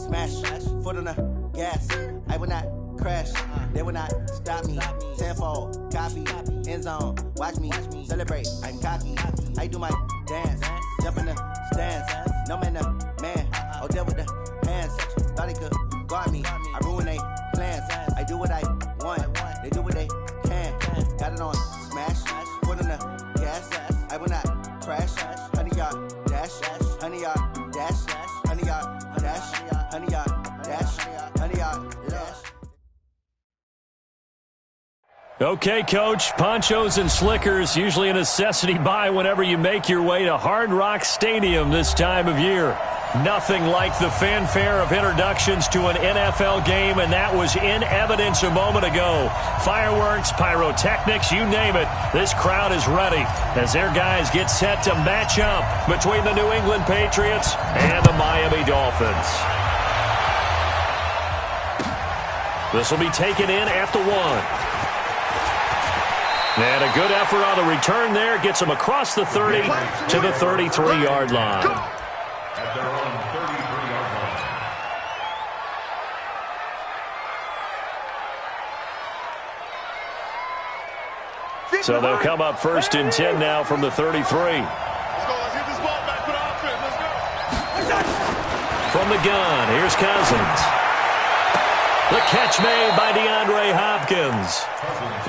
smash, foot on the gas. I will not crash, they will not stop me. Tenfold, copy, end zone, watch me celebrate. I'm cocky, I do my dance, jump in the stands. No man, man, oh, deal with the hands. Thought he could guard me, I ruin they plans. I do what I want, they do what they can. Got it on smash, foot on the gas. I will not crash, 100-yard dash, 100-yard dash, 100-yard dash, 100-yard dash, 100-yard dash. Okay, Coach, ponchos and slickers, usually a necessity buy whenever you make your way to Hard Rock Stadium this time of year. Nothing like the fanfare of introductions to an NFL game, and that was in evidence a moment ago. Fireworks, pyrotechnics, you name it, this crowd is ready as their guys get set to match up between the New England Patriots and the Miami Dolphins. This will be taken in at the 1. And a good effort on the return there. Gets him across the 30 to the 33-yard line. So they'll come up 1st and 10 now from the 33. From the gun, here's Cousins. The catch made by DeAndre Hopkins.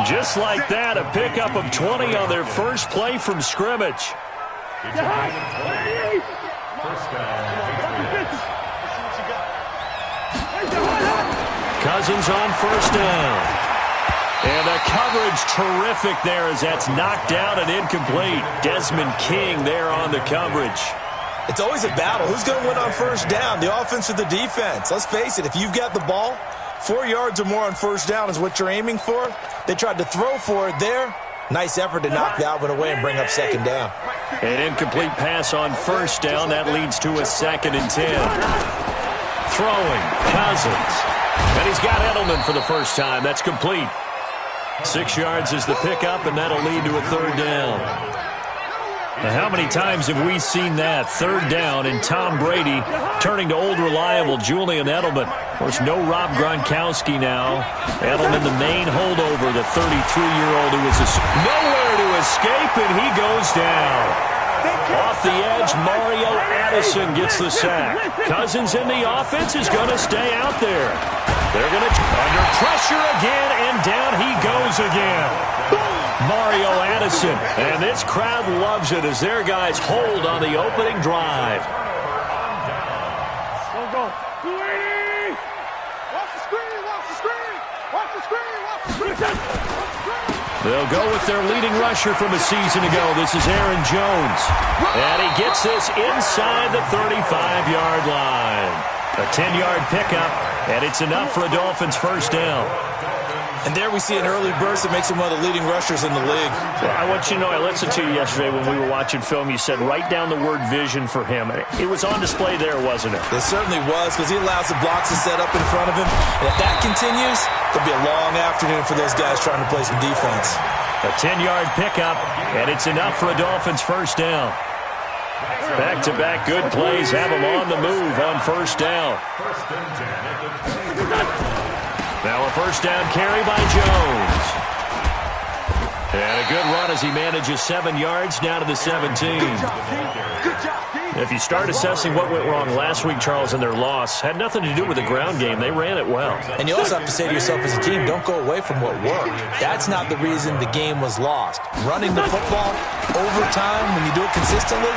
Just like that, a pickup of 20 on their first play from scrimmage. Cousins on 1st down. And the coverage terrific there as that's knocked down and incomplete. Desmond King there on the coverage. It's always a battle. Who's going to win on 1st down, the offense or the defense? Let's face it, if you've got the ball, 4 yards or more on 1st down is what you're aiming for. They tried to throw for it there. Nice effort to knock that one away and bring up 2nd down. An incomplete pass on 1st down. That leads to a 2nd and 10. Throwing, Cousins. And he's got Edelman for the first time. That's complete. 6 yards is the pickup, and that'll lead to a 3rd down. Now, how many times have we seen that? 3rd down and Tom Brady turning to old reliable Julian Edelman. Of course, no Rob Gronkowski now. Edelman, the main holdover, the 33-year-old who was nowhere to escape, and he goes down. Off the edge, Mario Addison gets the sack. Cousins in the offense is going to stay out there. They're going to under pressure again, and down he goes again. Mario Addison, and this crowd loves it as their guys hold on the opening drive. Go. Watch the screen. They'll go with their leading rusher from a season ago. This is Aaron Jones. And he gets this inside the 35-yard line. A 10-yard pickup, and it's enough for a Dolphins 1st down. And there we see an early burst that makes him one of the leading rushers in the league. Well, I want you to know, I listened to you yesterday when we were watching film. You said write down the word vision for him. It was on display there, wasn't it? It certainly was, because he allows the blocks to set up in front of him. And if that continues, it'll be a long afternoon for those guys trying to play some defense. A 10-yard pickup, and it's enough for a Dolphins 1st down. Back-to-back good plays have them on the move on 1st down. Now a 1st down carry by Jones. And a good run as he manages 7 yards down to the 17. If you start assessing what went wrong last week, Charles, in their loss, had nothing to do with the ground game. They ran it well. And you also have to say to yourself as a team, don't go away from what worked. That's not the reason the game was lost. Running the football over time, when you do it consistently,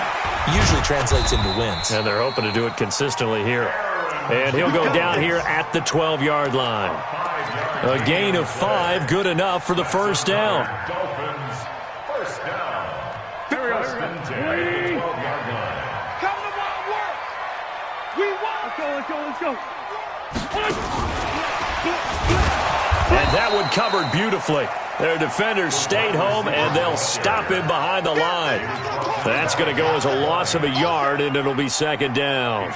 usually translates into wins. And they're hoping to do it consistently here. And he'll go down here at the 12-yard line. A gain of 5, good enough for the 1st down. Dolphins, 1st down. Here we go. Come to wild work. We want. Let's go. And that one covered beautifully. Their defenders stayed home, and they'll stop him behind the line. That's going to go as a loss of a yard, and it'll be 2nd down.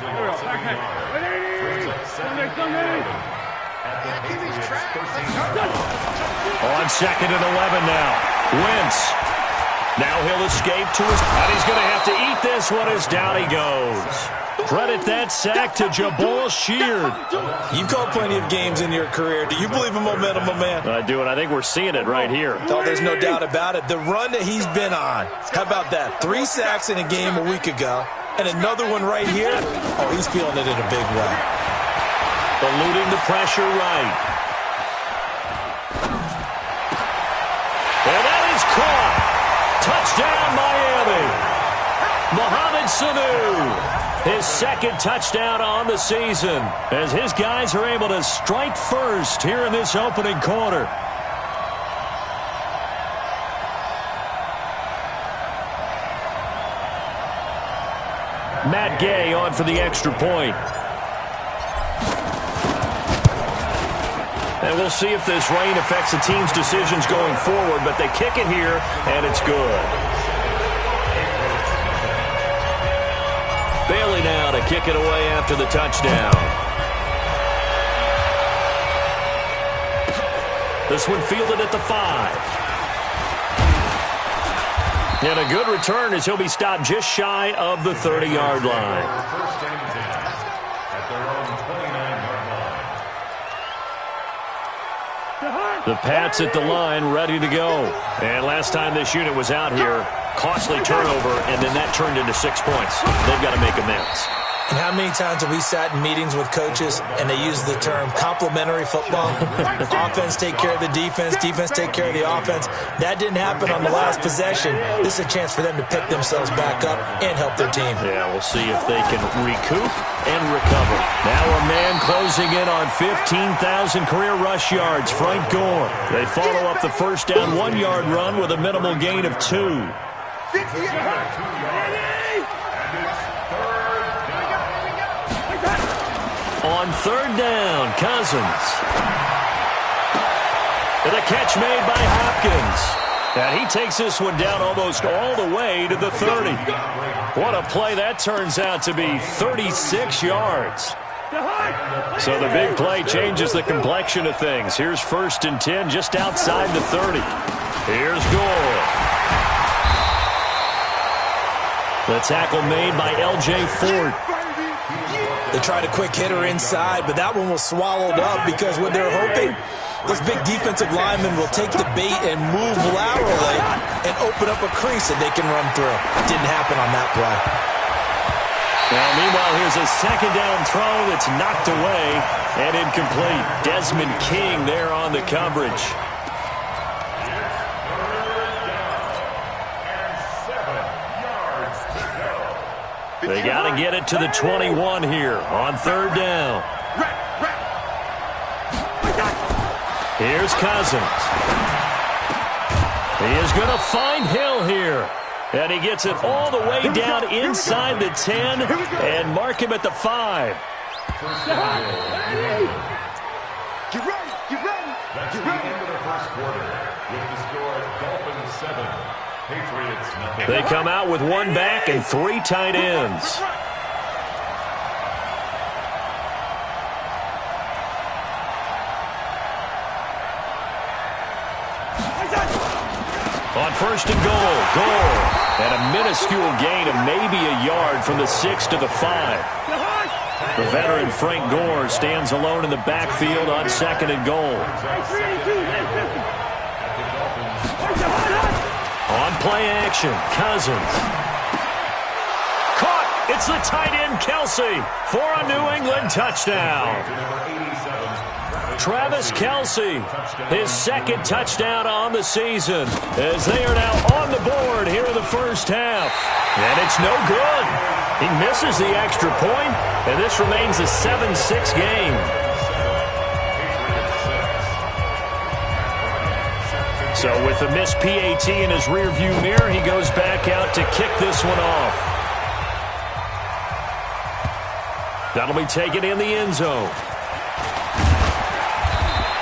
On 2nd and 11 now. Wentz. Now he'll escape to his... And he's going to have to eat this one as down he goes. Credit that sack to Jabal Sheard. You've called plenty of games in your career. Do you believe in momentum, my man? I do, and I think we're seeing it right here. Oh, there's no doubt about it. The run that he's been on. How about that? 3 sacks in a game a week ago, and another one right here. Oh, he's feeling it in a big way. Eluding the pressure right. And that is caught. Touchdown, Miami. Mohamed Sanu, his second touchdown on the season, as his guys are able to strike first here in this opening quarter. Matt Gay on for the extra point. And we'll see if this rain affects the team's decisions going forward, but they kick it here, and it's good. Bailey now to kick it away after the touchdown. This one fielded at the 5. And a good return as he'll be stopped just shy of the 30-yard line. The Pats at the line, ready to go. And last time this unit was out here, costly turnover, and then that turned into 6 points. They've got to make amends. And how many times have we sat in meetings with coaches and they use the term complementary football? Offense take care of the defense, defense take care of the offense. That didn't happen on the last possession. This is a chance for them to pick themselves back up and help their team. Yeah, we'll see if they can recoup and recover. Now a man closing in on 15,000 career rush yards, Frank Gore. They follow up the first down 1-yard run with a minimal gain of 2. On third down, Cousins. And a catch made by Hopkins. And he takes this one down almost all the way to the 30. What a play that turns out to be, 36 yards. So the big play changes the complexion of things. Here's 1st and 10 just outside the 30. Here's Gore. The tackle made by L.J. Fort. They tried a quick hitter inside, but that one was swallowed up because what they're hoping, those big defensive linemen will take the bait and move laterally and open up a crease that they can run through. Didn't happen on that play. Well, meanwhile, here's a second down throw that's knocked away and incomplete. Desmond King there on the coverage. They got to get it to the 21 here on third down. Here's Cousins. He is going to find Hill here. And he gets it all the way down inside the 10 and mark him at the 5. Get ready, get ready. That's the end of the first quarter with the score Dolphins 7, Patriots nothing. They come out with 1 back and 3 tight ends. On 1st and goal, Gore. And a minuscule gain of maybe a yard from the 6 to the 5. The veteran Frank Gore stands alone in the backfield on 2nd and goal. On play action, Cousins. Caught! It's the tight end, Kelsey, for a New England touchdown. Travis Kelsey, his 2nd touchdown on the season, as they are now on the board here in the first half. And it's no good. He misses the extra point, and this remains a 7-6 game. So with the missed PAT in his rearview mirror, he goes back out to kick this one off. That'll be taken in the end zone.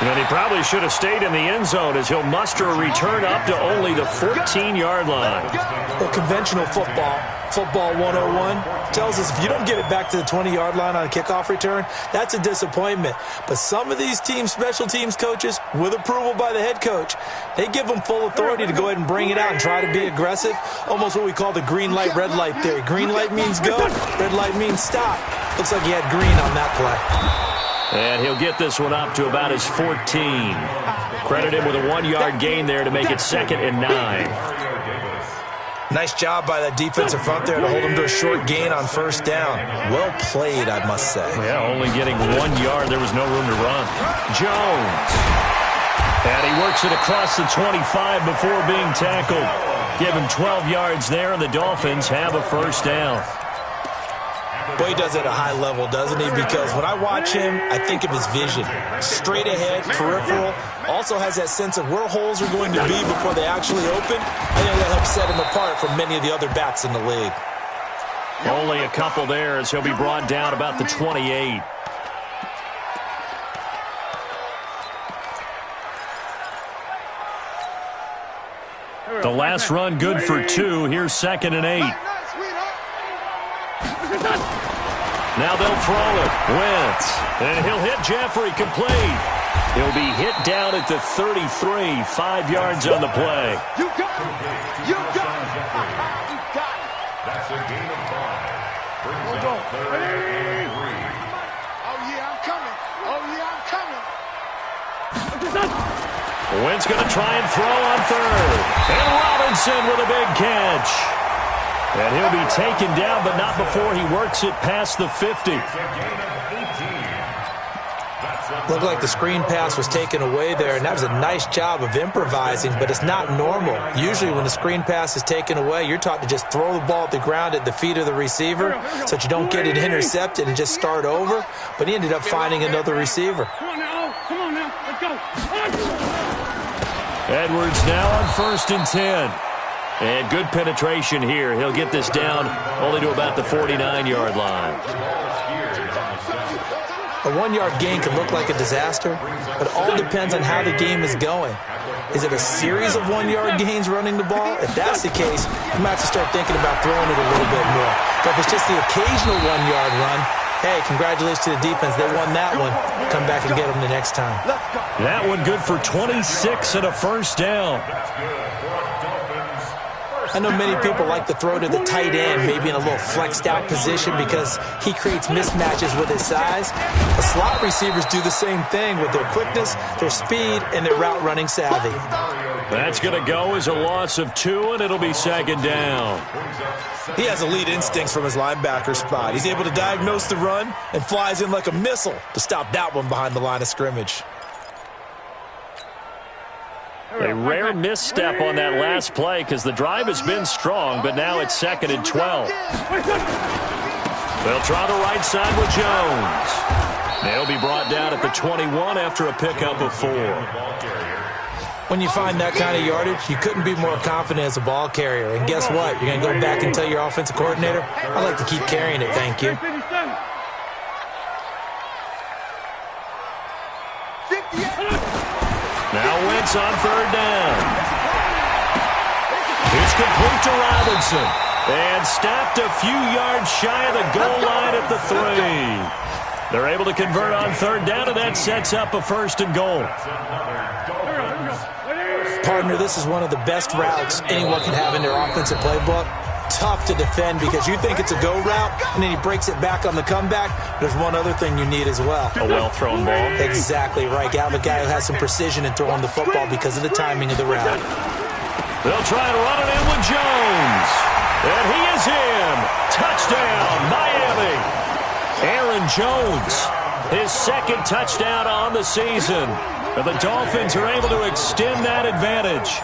And he probably should have stayed in the end zone as he'll muster a return up to only the 14-yard line. Well, conventional football 101, tells us if you don't get it back to the 20-yard line on a kickoff return, that's a disappointment. But some of these special teams coaches, with approval by the head coach, they give them full authority to go ahead and bring it out and try to be aggressive. Almost what we call the green light, red light theory. Green light means go, red light means stop. Looks like he had green on that play. And he'll get this one up to about his 14. Credit him with a 1-yard gain there to make it 2nd and 9. Nice job by that defensive front there to hold him to a short gain on first down. Well played, I must say. Yeah, only getting 1 yard. There was no room to run. Jones. And he works it across the 25 before being tackled. Give him 12 yards there, and the Dolphins have a first down. Boy, he does it at a high level, doesn't he? Because when I watch him, I think of his vision. Straight ahead, peripheral. Also has that sense of where holes are going to be before they actually open. I think that helps set him apart from many of the other backs in the league. Only a couple there as he'll be brought down about the 28. The last run good for 2. Here's 2nd and 8. Now they'll throw it. Wentz. And he'll hit Jeffrey complete. He'll be hit down at the 33. 5 yards on the play. You got it. You got it. You got it. That's a gain of 5. Brings up 3rd and 3. Oh, yeah, I'm coming. Oh, yeah, I'm coming. Wentz going to try and throw on 3rd. And Robinson with a big catch. And he'll be taken down, but not before he works it past the 50. Looked like the screen pass was taken away there, and that was a nice job of improvising, but it's not normal. Usually when the screen pass is taken away, you're taught to just throw the ball at the ground at the feet of the receiver so that you don't get it intercepted and just start over, but he ended up finding another receiver. Come on now, let's go. Edwards now on 1st and 10. And good penetration here. He'll get this down only to about the 49-yard line. A 1-yard gain can look like a disaster, but it all depends on how the game is going. Is it a series of 1-yard gains running the ball? If that's the case, you might have to start thinking about throwing it a little bit more. But if it's just the occasional 1-yard run, hey, congratulations to the defense. They won that one. Come back and get them the next time. That one good for 26 and a first down. I know many people like to throw to the tight end, maybe in a little flexed out position because he creates mismatches with his size. The slot receivers do the same thing with their quickness, their speed, and their route running savvy. That's going to go as a loss of 2, and it'll be 2nd down. He has elite instincts from his linebacker spot. He's able to diagnose the run and flies in like a missile to stop that one behind the line of scrimmage. A rare misstep on that last play because the drive has been strong, but now it's 2nd and 12. They'll try the right side with Jones. They'll be brought down at the 21 after a pickup of 4. When you find that kind of yardage, you couldn't be more confident as a ball carrier. And guess what? You're going to go back and tell your offensive coordinator, I'd like to keep carrying it, thank you. Now Wentz on 3rd down. It's complete to Robinson. And stopped a few yards shy of the goal line at the 3. They're able to convert on 3rd down, and that sets up a 1st and goal. Partner, this is one of the best routes anyone can have in their offensive playbook. Tough to defend because you think it's a go route, and then he breaks it back on the comeback. There's one other thing you need as well. A well-thrown ball. Exactly right. You have a guy who has some precision in throwing the football because of the timing of the route. They'll try to run it in with Jones. And he is in. Touchdown, Miami. Aaron Jones, his 2nd touchdown on the season. And the Dolphins are able to extend that advantage.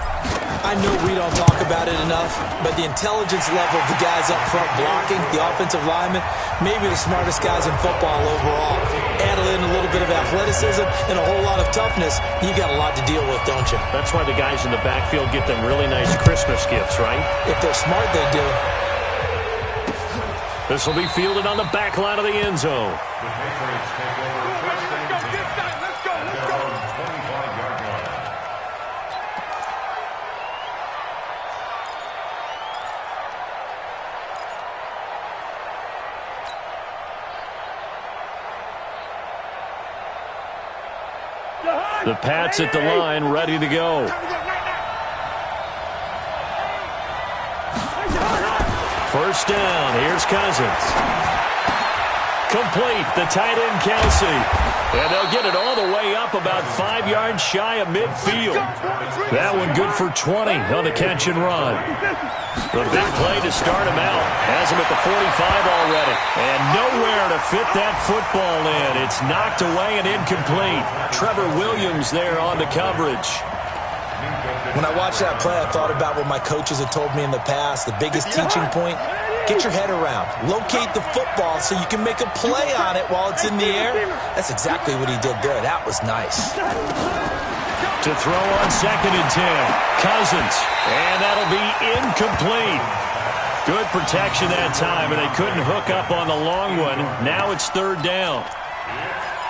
I know we don't talk about it enough, but the intelligence level of the guys up front blocking, the offensive linemen, maybe the smartest guys in football overall. Add in a little bit of athleticism and a whole lot of toughness, you got a lot to deal with, don't you? That's why the guys in the backfield get them really nice Christmas gifts, right? If they're smart, they do. This will be fielded on the back line of the end zone. The Pats at the line, ready to go. First down, here's Cousins. Complete, the tight end Kelsey. And they'll get it all the way up about 5 yards shy of midfield. That one good for 20 on the catch and run. The big play to start him out. Has him at the 45 already. And nowhere to fit that football in. It's knocked away and incomplete. Trevor Williams there on the coverage. When I watched that play, I thought about what my coaches had told me in the past. The biggest teaching point, get your head around. Locate the football so you can make a play on it while it's in the air. That's exactly what he did there. That was nice. To throw on 2nd and 10. Cousins. And that'll be incomplete. Good protection that time, and they couldn't hook up on the long one. Now it's 3rd down.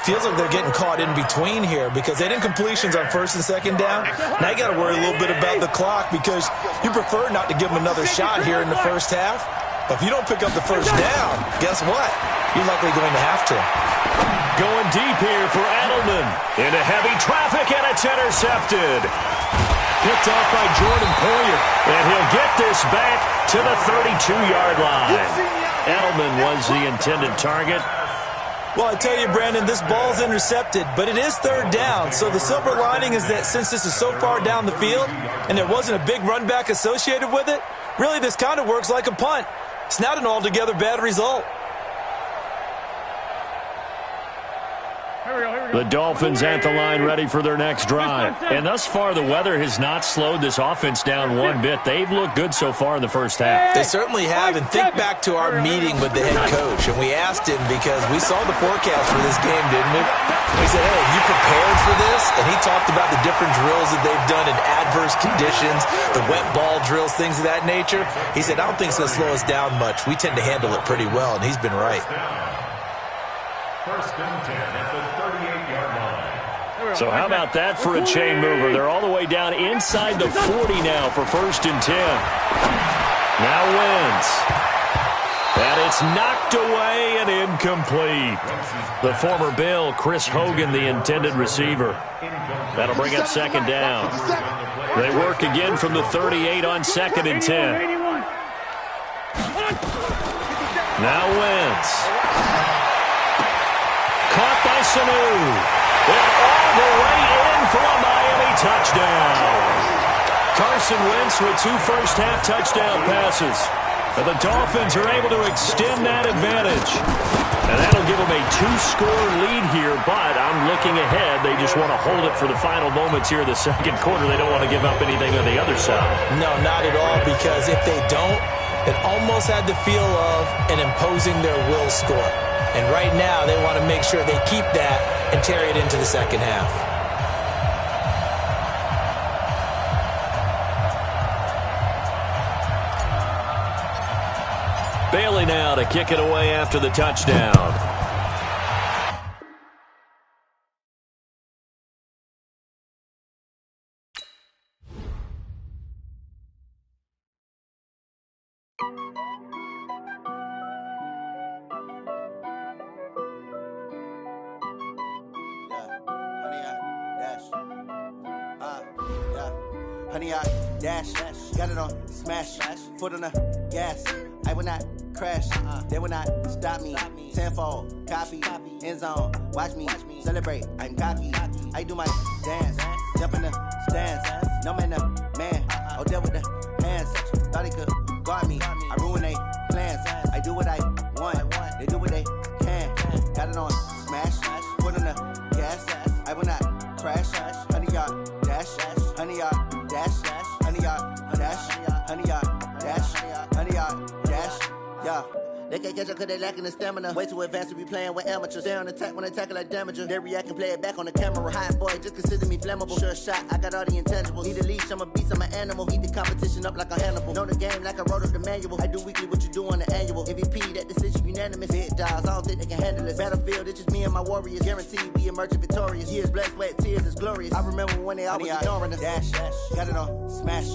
Feels like they're getting caught in between here because they had incompletions on 1st and 2nd down. Now you got to worry a little bit about the clock because you prefer not to give them another shot here in the first half. But if you don't pick up the first down, guess what? You're likely going to have to. Going deep here for Edelman. Into heavy traffic, and it's intercepted. Picked off by Jordan Poyer. And he'll get this back to the 32-yard line. Edelman was the intended target. Well, I tell you, Brandon, this ball's intercepted, but it is 3rd down. So the silver lining is that since this is so far down the field and there wasn't a big run back associated with it, really this kind of works like a punt. It's not an altogether bad result. The Dolphins at the line ready for their next drive. And thus far, the weather has not slowed this offense down one bit. They've looked good so far in the first half. They certainly have. And think back to our meeting with the head coach. And we asked him because we saw the forecast for this game, didn't we? We said, hey, are you prepared for this? And he talked about the different drills that they've done in adverse conditions, the wet ball drills, things of that nature. He said, I don't think it's going to slow us down much. We tend to handle it pretty well, and he's been right. 1st and 10 at the 38-yard line. So how about that for a chain mover? They're all the way down inside the 40 now for 1st and 10. Now wins. And it's knocked away and incomplete. The former Bill, Chris Hogan, the intended receiver. That'll bring up 2nd down. They work again from the 38 on 2nd and 10. Now wins. Caught by Sanu. And all the way in for a Miami touchdown. Carson Wentz with 2 first-half touchdown passes. And the Dolphins are able to extend that advantage. And that'll give them a 2-score lead here, but I'm looking ahead. They just want to hold it for the final moments here in the 2nd quarter. They don't want to give up anything on the other side. No, not at all, because if they don't, it almost had the feel of an imposing their will score. And right now, they want to make sure they keep that and carry it into the 2nd half. Bailey now to kick it away after the touchdown. Honey, I dash, got it on smash, foot on the gas. I will not crash, they will not stop me. Tenfold, copy, end zone, watch me celebrate. I'm cocky, I do my dance, jump in the stands. No man, man, oh deal with the hands. Thought he could guard me, I ruin they plans. I do what I want, they do what they can. Got it on smash, foot on the gas. I will not crash, honey, y'all dash, honey, y'all dash, honey, y'all dash, honey, y'all dash, honey, y'all dash, yeah. They can't catch up cause they lacking the stamina. Way too advanced to be playing with amateurs. Stay on attack when they tackle like damager. They react and play it back on the camera. Hot boy, just consider me flammable. Sure shot, I got all the intangibles. Need a leash, I'm a beast, I'm an animal. Eat the competition up like a Hannibal. Know the game like I wrote up the manual. I do weekly what you do on the annual. MVP, that decision unanimous. Hit dials, I don't think they can handle it. Battlefield, it's just me and my warriors. Guaranteed we emerge victorious. Years, blood, sweat, tears, it's glorious. I remember when they always ignoring us. Dash, got it on smash,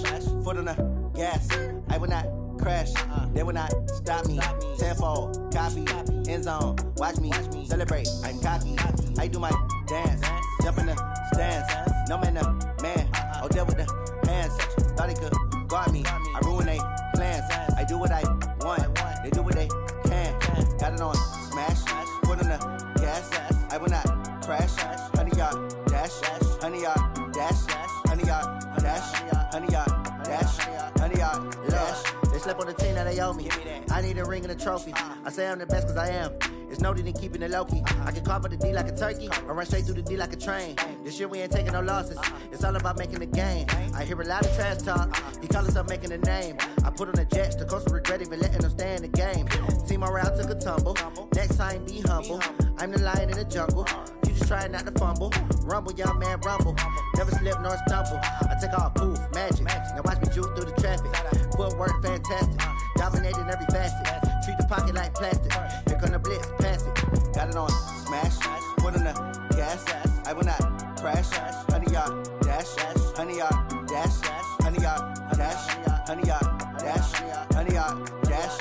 foot on the gas. I will not crash, they will not stop me. Tenfold, copy, end zone, watch me celebrate. I'm cocky, I do my dance, Jump in the stands, no man, the man. Oh, there with the hands. Thought he could guard me. I ruin they plans. I do what I want. They do what they can. Got it on smash. Foot on the gas. I will not crash. 100-yard dash. 100-yard dash. 100-yard dash. 100-yard dash. 100-yard dash. They slept on the team that they owe me. I need a ring and a trophy. I say I'm the best cause I am. It's noted in keeping it low-key. I can carve up the D like a turkey or run straight through the D like a train. This year we ain't taking no losses. It's all about making the game. I hear a lot of trash talk. He call himself making a name. I put on the jets. The coach will regret even letting them stay in the game. Team morale took a tumble. Next time be humble. I'm the lion in the jungle. You just try not to fumble. Rumble, young man, rumble. Never slip nor stumble. I take off, poof, magic. Now watch me juke through the traffic. Footwork fantastic. Dominating every facet. Treat the pocket like plastic. Here come the blitz, pass it. Got it on smash. Foot on the gas. I will not crash. 100-yard dash. 100-yard dash. 100-yard dash. 100-yard dash. 100-yard dash.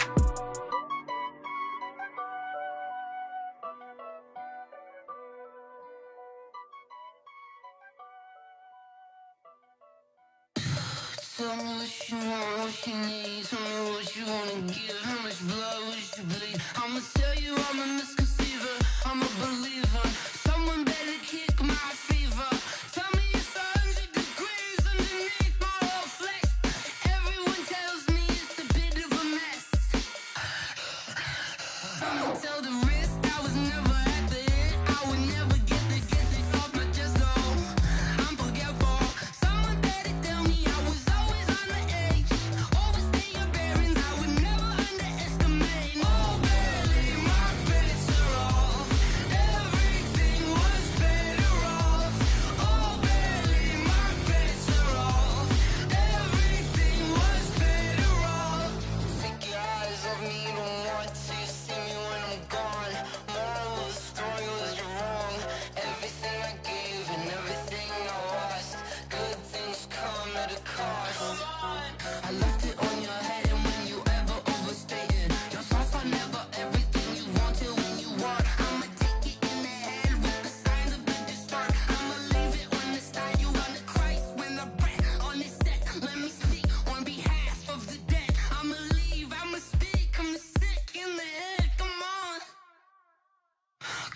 Tell me what you want, what you need. Tell me what you wanna give. How much blood would you bleed? I'ma tell you I'm a misconceiver. I'm a believer. Someone better kick my fever. Tell me it's 100 degrees underneath my whole flesh. Everyone tells me it's a bit of a mess. I'ma tell the risk I was never at the end. I would never get it off my chest though. I'm forgetful. Someone better tell me I was always on the edge. Overstay your bearings, I would never underestimate. Oh, barely, my bets are off. Everything was better off. Oh, barely, my bets are off. Everything was better off. Take your eyes off me, don't want to see me when I'm gone. Moral of the story was you're wrong. Everything I gave and everything I lost. Good things come at a cost. I left it on your head, and when you ever overstated, your thoughts are never everything you wanted when you want. I'ma take it in the head with the signs of the distort. I'ma leave it on the side. You on the Christ when the breath on this set. Let me speak on behalf of the dead. I'ma leave, I'ma speak. I'm sick in the head. Come on,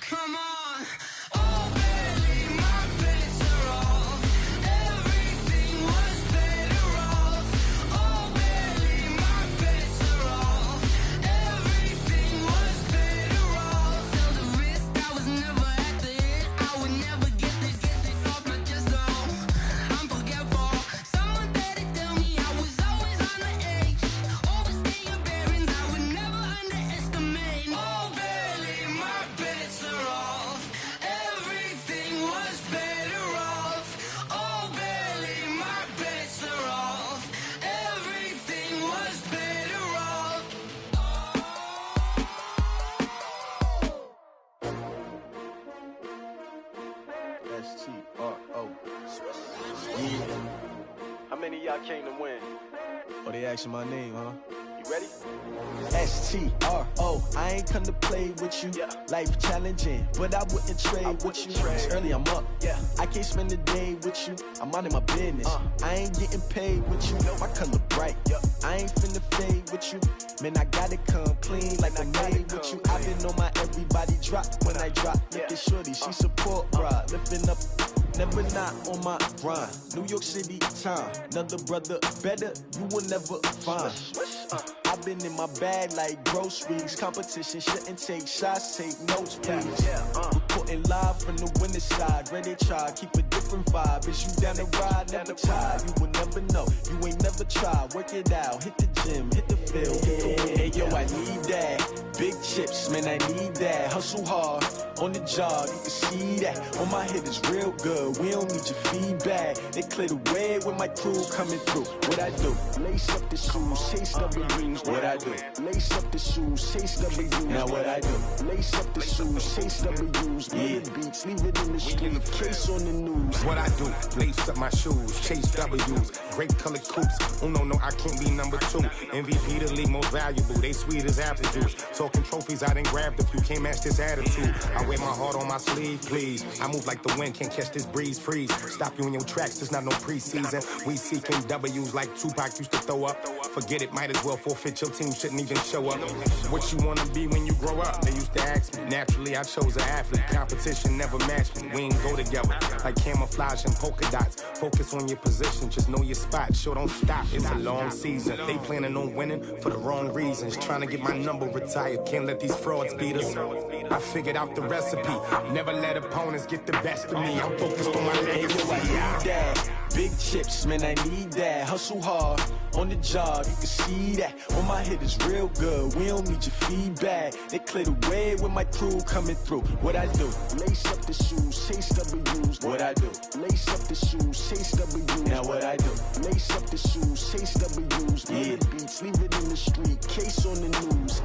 come on. Oh, barely, my bets are off. Everything was better off. Oh, barely, my bets are off. Everything was better off. Tell the risk I was never at the end. I would never get it off my chest though. I'm forgetful. Someone better tell me I was always on the edge. Overstay your bearings, I would never underestimate. Oh, barely, my bets are off. Everything was better off. Oh, barely, my bets are off. Everything was better off. S-T-R-O. How many of y'all came to win? Oh, they asking my name, huh? You ready? S-T-R-O. I ain't come to play with you. Life challenging, but I wouldn't trade with you. It's early, I'm up. I can't spend the day with you. I'm minding my business. I ain't getting paid with you. My color bright. I ain't finna fade with you. Man, I gotta come clean like I made with you. I've been on my everybody drop when I drop. Look at shorty, she support ride. Lifting up, never not on my grind. New York City time. Another brother better, you will never find. I've been in my bag like groceries. Competition shouldn't take shots, take notes, please. Reporting live from the winning side. Ready to try, keep a different vibe. Is you down the ride, never tired. You will never know, you ain't never tried. Work it out, hit the gym, hit the field. Hey yo, I need that. Big chips, man, I need that. Hustle hard, on the job, you can see that. On my head is real good, we don't need your feedback. They clear the way with my crew coming through. What I do? Lace up the shoes, chase W's. What I do? Lace up the shoes, chase W's. Now what I do? Lace up the shoes, chase W's. Yeah, beats, leave it in the street, case on the news. What I do? Lace up my shoes, chase W's. grape-colored coupes. Oh, no, I can't be number 2. MVP the league most valuable. They sweet as apple juice. Talking trophies, I done grabbed a few. Can't match this attitude. I wear my heart on my sleeve, please. I move like the wind, can't catch this breeze, freeze. Stop you in your tracks, there's not no preseason. We seeking W's like Tupac used to throw up. Forget it, might as well forfeit. Your team shouldn't even show up. What you wanna be when you grow up? They used to ask me. Naturally, I chose an athlete. Competition never matched me. We ain't go together like camouflage and polka dots. Focus on your position, just know your spot. Sure, don't stop. It's a long season. They planning on winning for the wrong reasons. Trying to get my number retired. Can't let these frauds beat us. I figured out the recipe. Never let opponents get the best of me. I'm focused on my legacy. Big chips, man, I need that. Hustle hard on the job, you can see that. On my hit is real good, we don't need your feedback. They clear the way with my crew coming through. What I do? Lace up the shoes, chase W's. What I do? Lace up the shoes, chase W's. Now what I do? Lace up the shoes, chase W's. Yeah, beats, leave it in the street, case on the news.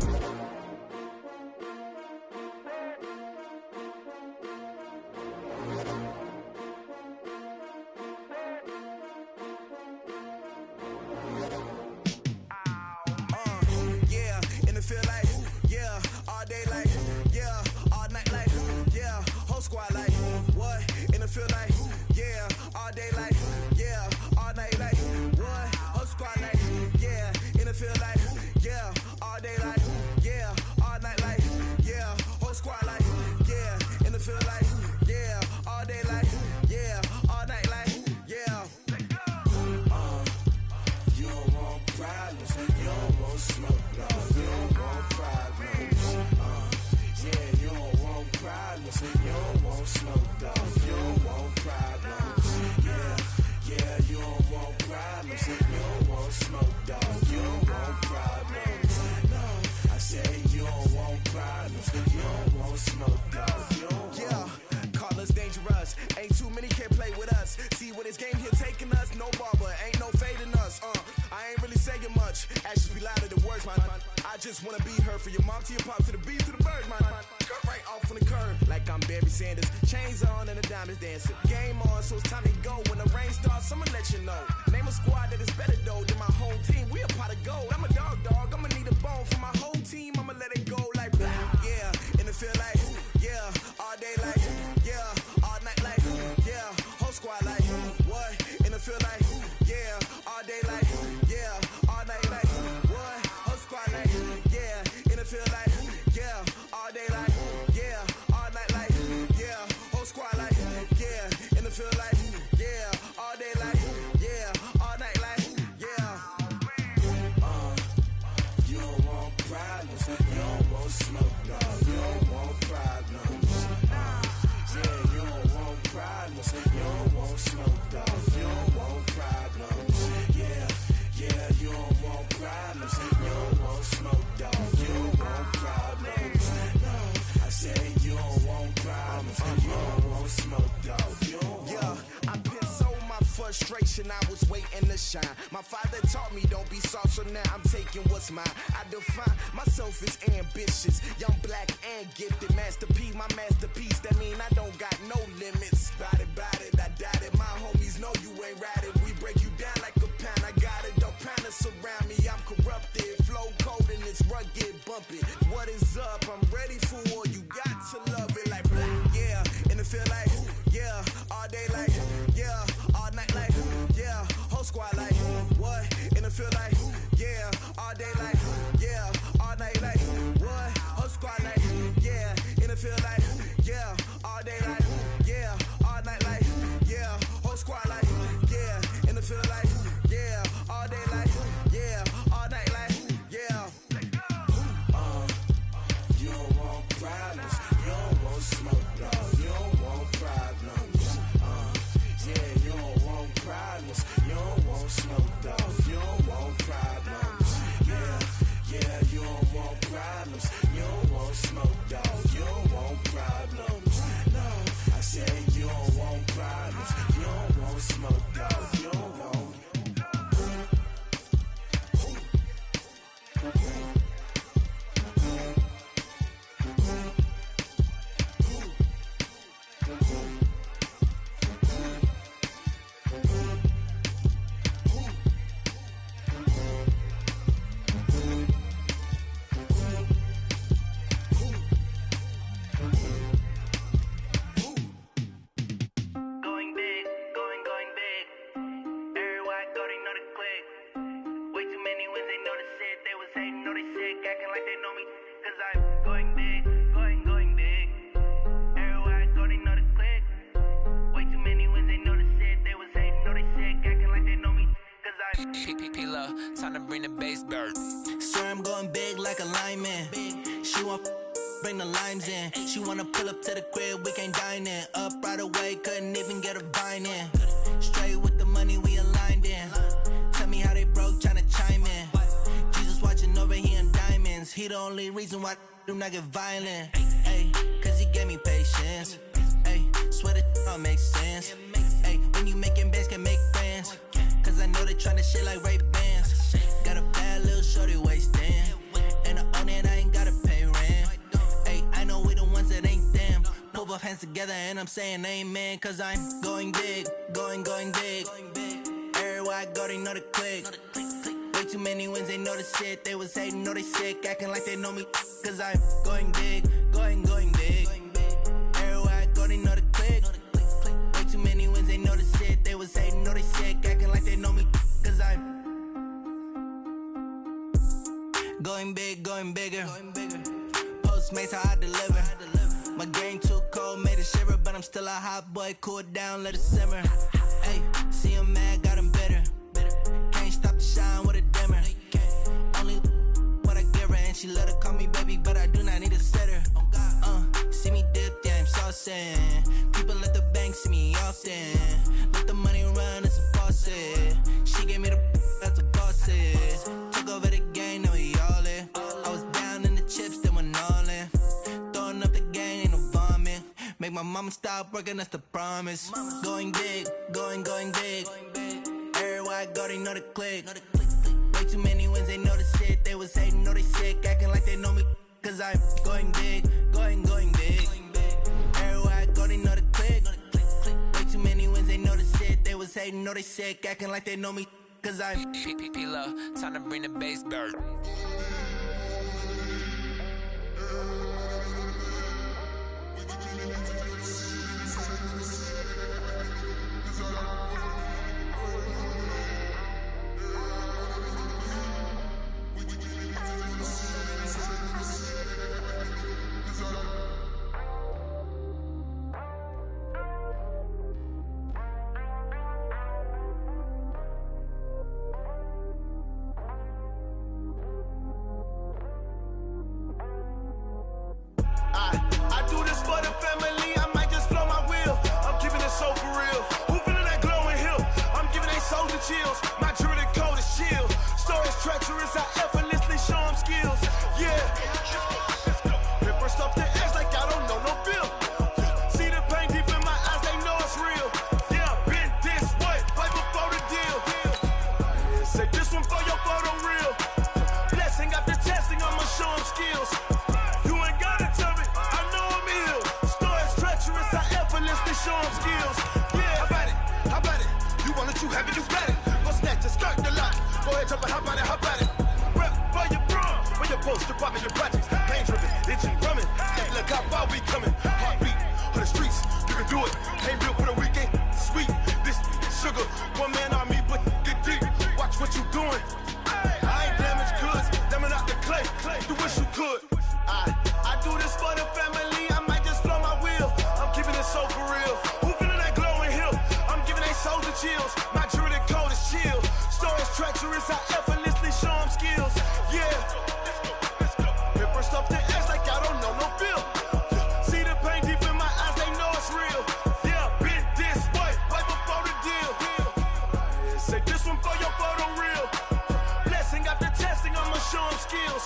I was waiting to shine. My father taught me don't be soft, so now I'm taking what's mine. I define myself as ambitious, young, black, and gifted. Master P, my masterpiece. That mean I don't got no limits. Bout it, I doubt it. My homies know you ain't ratted. We break you down like a pound. I got it, don't pound to surround me. I'm corrupted, flow cold and it's rugged, bumpy. What is up? I'm ready for war. You got to love it like black, yeah. And it feel like, yeah, all day like, yeah, all night like, yeah, whole squad like, what? And it feel like, yeah, all day like, yeah, all night like, what? Whole squad like, yeah, and it feel like, yeah, all bring the bass bird. Swear I'm going big like a lineman. She want bring the limes in. She wanna pull up to the crib, we can't dine in. Up right away, couldn't even get a vine in. Straight with the money we aligned in. Tell me how they broke, tryna chime in. Jesus watching over here in diamonds. He the only reason why do not get violent. Ay, cause he gave me patience. Ay, swear that all makes sense. Ay, when you making bands, can make friends. Cause I know they tryna shit like Ray-Bans. Got a bad little shorty wasting. And I own it, I ain't gotta pay rent. Ay, I know we the ones that ain't them. Pull both hands together and I'm saying amen. Cause I'm going big, going big. Everywhere I go, they know the click. Way too many wins, they know the shit. They was hating, know they sick, acting like they know me. Cause I'm going big, going big. Everywhere I go, they know the click. Way too many wins, they know the shit. They was hating, know they sick, acting like they know me. Cause I'm going big, going bigger. Postmates, how I deliver. My game too cold, made it shiver. But I'm still a hot boy, cool it down, let it simmer. Hey, see him mad, got him bitter. Can't stop the shine with a dimmer. Only what I give her, and she let her call me baby, but I do not need a sitter. See me dip, yeah, I'm saucing. People at the bank see me often. Let the money run, it's a faucet. She gave me the that's a bosses. Took over the game, now we all in. I was down in the chips, then went all in. Throwing up the game, ain't no vomit. Make my mama stop working, that's the promise. Going big, going big. Everywhere I go, they know the click. Way too many wins, they know the shit. They was hating, know they sick, acting like they know me. Cause I'm going big, going big. Everywhere I go, they know the click. Way too many wins, they know the shit. They was hating, know they sick, acting like they know me. Cause I'm P-P-P-Love, time to bring the bass bird. I do this for the family, I might just blow my wheel. I'm keeping it so for real. Who feeling that glowing hill? I'm giving they souls the chills. My jewelry cold as chill. Stories treacherous, I effortlessly show them skills. Yeah. Ripper stuff the edge like I don't know no feel. See the pain deep in my eyes, they know it's real. Yeah, been this way, right before the deal. Say this one for your photo real. Blessing after testing, I'ma show them skills. You ain't gotta tell me, I know I'm ill. Stories treacherous, I effortlessly show them skills. Yeah, how about it? You want it, you have it, you got it. Go snatch it, skirt the lot. Go ahead, jump it, how about it? Rep for your bro, for your post, your poppin', your projects. Pain drippin', itching, drumming. Look how far we comin'. Heartbeat for the streets, you can do it. Ain't built for the weekend, sweet. This sugar, one man army, but get deep. Watch what you doing. I ain't damaged goods, damn it out the clay. You wish you could. I do this for the family, I might just blow my wheel. I'm keeping it so for real. Who feeling that glowing hill? I'm giving they souls the chills. My jewelry cold is chill. Stories treacherous, I effortlessly show them skills. Yeah. Ripper stuff the edge like I don't know no feel. See the pain deep in my eyes, they know it's real. Yeah, been this way, right before the deal. Say this one for your photo real. Blessing after testing, I'ma show them skills.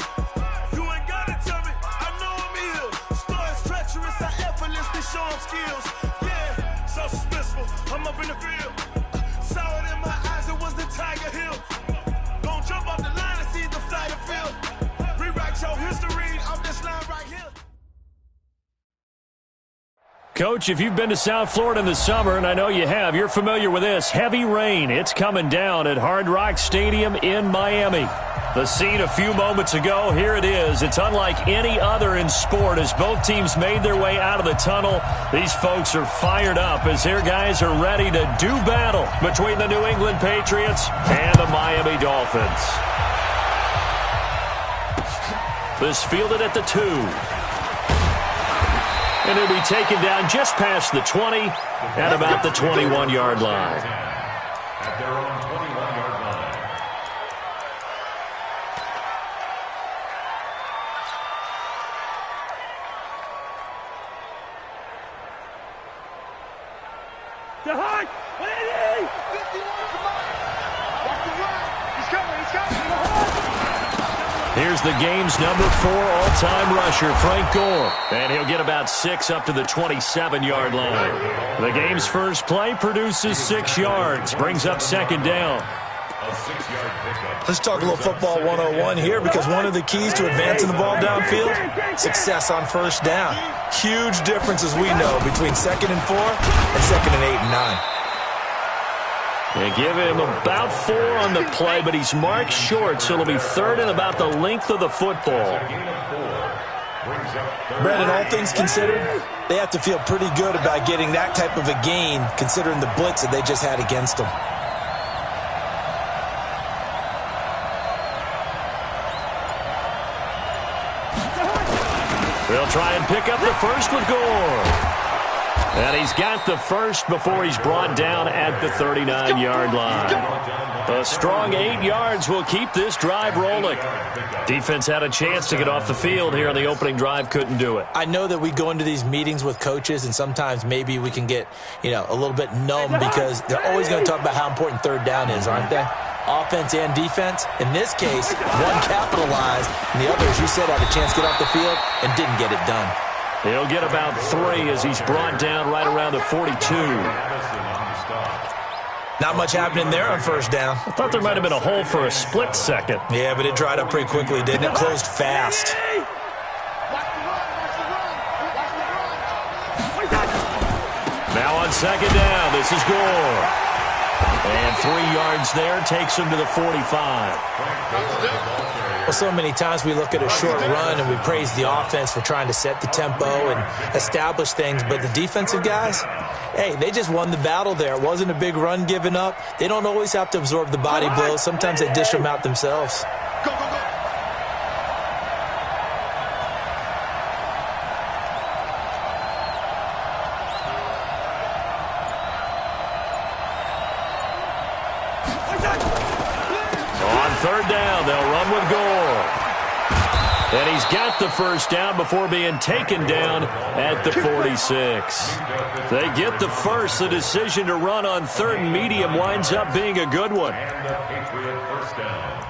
You ain't gotta tell me, I know I'm ill. Stories treacherous, I effortlessly show them skills. Yeah, so suspenseful, I'm up in the field. Saw it in my eyes, it was the Tiger Hill. Gon' jump off the line and see the flyer field. Rewrite your history off this line right here. Coach, if you've been to South Florida in the summer, and I know you have, you're familiar with this. Heavy rain. It's coming down at Hard Rock Stadium in Miami. The scene a few moments ago, here it is. It's unlike any other in sport as both teams made their way out of the tunnel. These folks are fired up as their guys are ready to do battle between the New England Patriots and the Miami Dolphins. This fielded at the 2. And it'll be taken down just past the 20 at about the 21-yard line. At their own 21-yard line. Here's the game's number 4 all-time rusher, Frank Gore. And he'll get about 6 up to the 27-yard line. The game's first play produces 6 yards, brings up second down. Let's talk a little football 101 here, because one of the keys to advancing the ball downfield, success on first down. Huge difference, as we know, between 2nd and 4 and 2nd and 8 and 9. They give him about 4 on the play, but he's marked short, so it'll be 3rd and about the length of the football. Brandon, all things considered, they have to feel pretty good about getting that type of a gain, considering the blitz that they just had against them. They'll try and pick up the first with Gore. And he's got the first before he's brought down at the 39-yard line. A strong 8 yards will keep this drive rolling. Defense had a chance to get off the field here on the opening drive, couldn't do it. I know that we go into these meetings with coaches, and sometimes maybe we can get, a little bit numb, because they're always going to talk about how important third down is, aren't they? Offense and defense. In this case, one capitalized, and the other, as you said, had a chance to get off the field and didn't get it done. He'll get about 3 as he's brought down right around the 42. Not much happening there on first down. I thought there might have been a hole for a split second. Yeah, but it dried up pretty quickly, didn't it? Closed fast. Now on second down, this is Gore. And 3 yards there takes him to the 45. Well, so many times we look at a short run and we praise the offense for trying to set the tempo and establish things, but the defensive guys, hey, they just won the battle there. It wasn't a big run given up. They don't always have to absorb the body blows. Sometimes they dish them out themselves. Go, go, go. On third down, they'll run with Gore. And he's got the first down before being taken down at the 46. They get the first. The decision to run on 3rd and medium winds up being a good one. And the Patriot first down.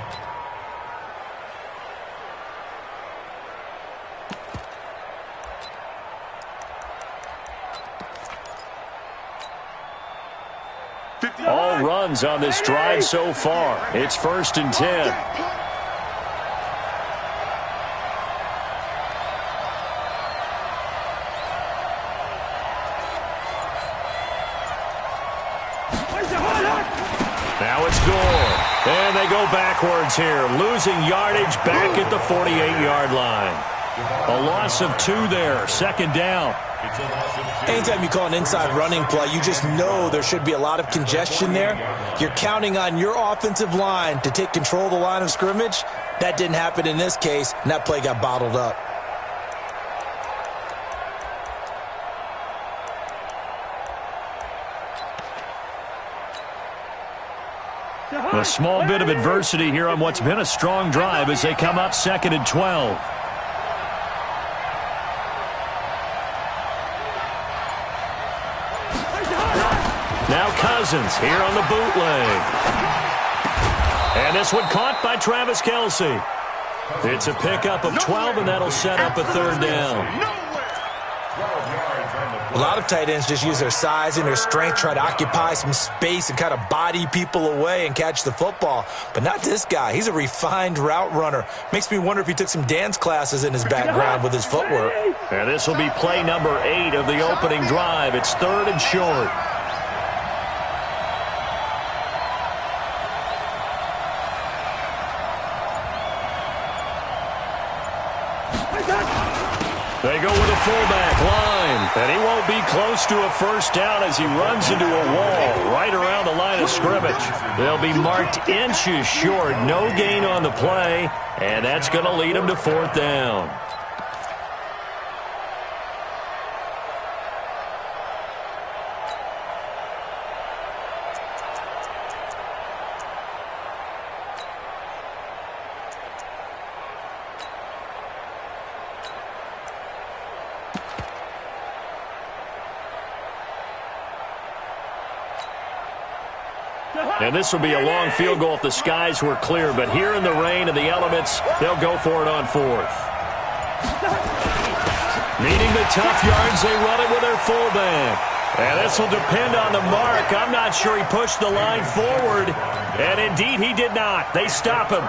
All runs on this drive so far. It's 1st and 10. Now it's Gore. And they go backwards here, losing yardage back at the 48-yard line. A loss of 2 there, 2nd down. Anytime you call an inside running play, you just know there should be a lot of congestion there. You're counting on your offensive line to take control of the line of scrimmage. That didn't happen in this case, and that play got bottled up. A small bit of adversity here on what's been a strong drive as they come up 2nd and 12. Now Cousins here on the bootleg. And this one caught by Travis Kelce. It's a pickup of 12, and that'll set up a 3rd down. A lot of tight ends just use their size and their strength, try to occupy some space and kind of body people away and catch the football. But not this guy. He's a refined route runner. Makes me wonder if he took some dance classes in his background with his footwork. And this will be play number 8 of the opening drive. It's 3rd and short. They go with a fullback line, and he won't be close to a first down as he runs into a wall right around the line of scrimmage. They'll be marked inches short, no gain on the play, and that's going to lead him to 4th down. And this will be a long field goal if the skies were clear. But here in the rain and the elements, they'll go for it on fourth. Needing the tough yards, they run it with their fullback. And this will depend on the mark. I'm not sure he pushed the line forward. And indeed, he did not. They stop him.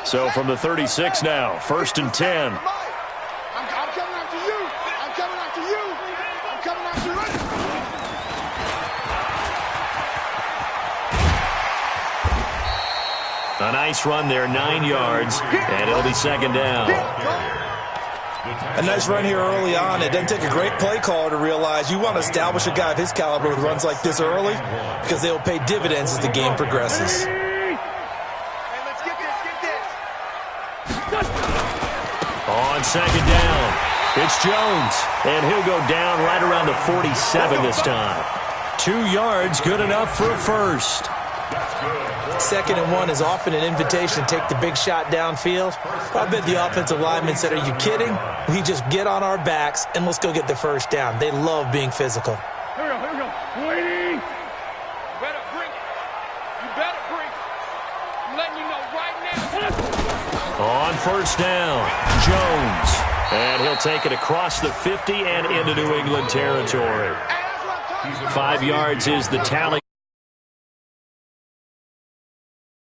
So from the 36 now, 1st and 10. I'm coming after you. I'm coming after you. I'm coming after you. A nice run there, 9 yards, and it'll be 2nd down. A nice run here early on. It doesn't take a great play caller to realize you want to establish a guy of his caliber with runs like this early because they will pay dividends as the game progresses. On 2nd down, it's Jones, and he'll go down right around the 47 this time. 2 yards, good enough for a first. 2nd and 1 is often an invitation to take the big shot downfield. I bet the offensive lineman said, "Are you kidding? We just get on our backs and let's go get the first down." They love being physical. Here we go. Waiting. You better bring it. You better bring it. I'm letting you know right now. On 1st down, Jones. And he'll take it across the 50 and into New England territory. 5 yards is the tally.